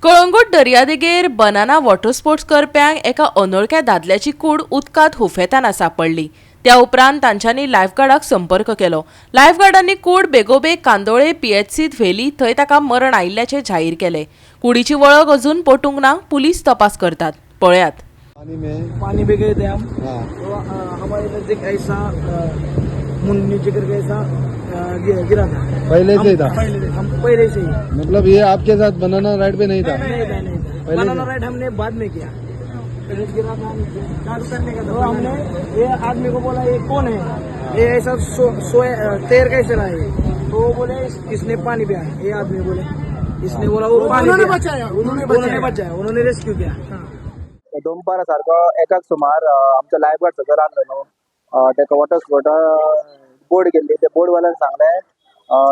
कळंगूट दर्यादेगेर banana water sports करप्यांक एका अनवळख्या दादल्याची कूड उदकांत हुफेताना सांपडली। त्या उपरांत तांच्यांनी लायफगार्डाक संपर्क केलो। लायफगार्डांनी कूड बेगोबेग कांदोळे पीएचसीत व्हेली, थंय ताका मरण आयिल्ल्याचे जाहीर केले। कुडीची वळख अजून पटूंक ना, पुलीस तपास करतात। पळयात। पानी भी गए थे हम। तो हमारे नजदीक ऐसा मुन्नी जिगर का ऐसा गिरा था। पहले से ही था? हम पहले से ही। मतलब ये आपके साथ बनाना राइड पे नहीं था? नहीं था। बनाना राइड हमने बाद में किया। गिरा था चालू करने का, तो हमने ये आदमी को बोला ये कौन है, ये ऐसा तैर कैसे रहा है। तो वो बोले इसने पानी पिया। ये आदमी बोले, इसने बोला वो पानी बचाया, उन्होंने बचाया, उन्होंने रेस्क्यू किया। दोनपारा सारको एकाक सुमार आमचो लायफगार्ड सकयल आसलो न्हू, तेका वॉटर स्पोर्ट बोर्ड गेल्ली। ते बोर्ड वाल्यान सांगलें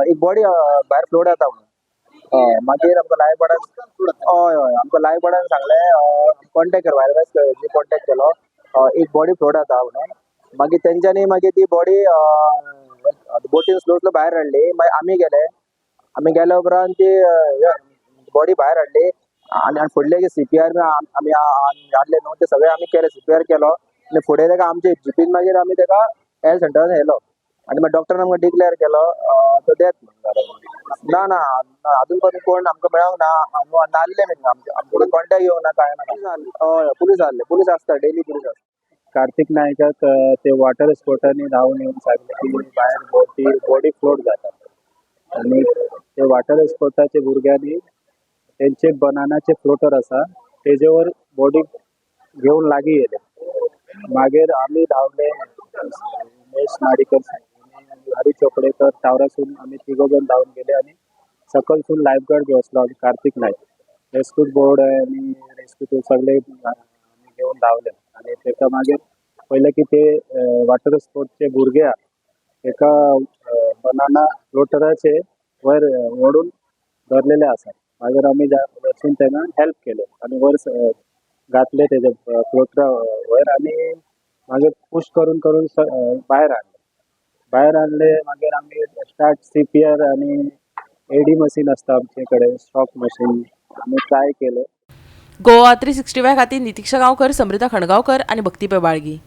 एक बॉडी भायर फ्लोट जाता म्हणून। मागीर आमकां लायफगार्डान आमकां लायफगार्डान सांगलें कॉन्टेक्ट कर, वायरलेस कॉन्टेक्ट केलो, एक बॉडी फ्लोट जाता म्हणून। मागीर तेंच्यांनी मागीर ती बॉडी बोटीन स्लो स्लो भायर हाडली। मागीर आमी गेल्या उपरांत ती बॉडी भायर हाडली आणि फुडले जे CPR आमी हाडले न्हू, ते सगळे आमी केले, CPR केलो आनी फुडें तेका आमचे जीपीन मागीर आमी तेका हेल्थ सेंटरान व्हेलो आनी मागीर डॉक्टरान आमकां डिक्लेअर केलो तो डेथ म्हणून जालो। ना अजून पर्यंत कोण आमकां मेळोंक ना, नासले बीन आमचे कॉन्टेक्ट येवंक ना, कांय ना। हय पुलीस आसता, डेली पुलीस आसता। कार्तिक नायकाक ते वॉटर स्पोर्टांनी धांवन येवन सांगले की भायर बॉडी फ्लोट जाता आनी ते वॉटर स्पोर्टाचे भुरग्यांनी तेंचे बनानाचे फ्लोटर आसा तेजे वर बॉडी घेवन लागीं येले। मागीर आमी धांवले, उमेश नाडीकर, हरी चोपडेकर, टावरासून आमी तिगो जण धांवन गेले आनी सकलसून लायफगार्ड बसलो आमी कार्तिक नायक, रेस्क्यू बोर्ड आनी रेस्क्यू सगळे आमी घेवन धांवले आनी तेका मागीर पयले की ते वॉटर स्पोर्टचे भुरगे एका बनाना फ्लोटराचे वयर ओडून धरलेले आसा। मागीर आमी वचून तेन्ना हेल्प केले आनी वयर घातले तेजे फ्लोटरा वयर आनी मागीर पुश करून भायर हाडले। मागीर आमी स्टार्ट CPR आनी AD मशीन आसता आमचे कडेन, शॉक मशीन, आमी ट्राय केले। गोवा 365 खातीर नितीक्षा गांवकर, समृता खणगांवकर आनी भक्ती पेबाळगी।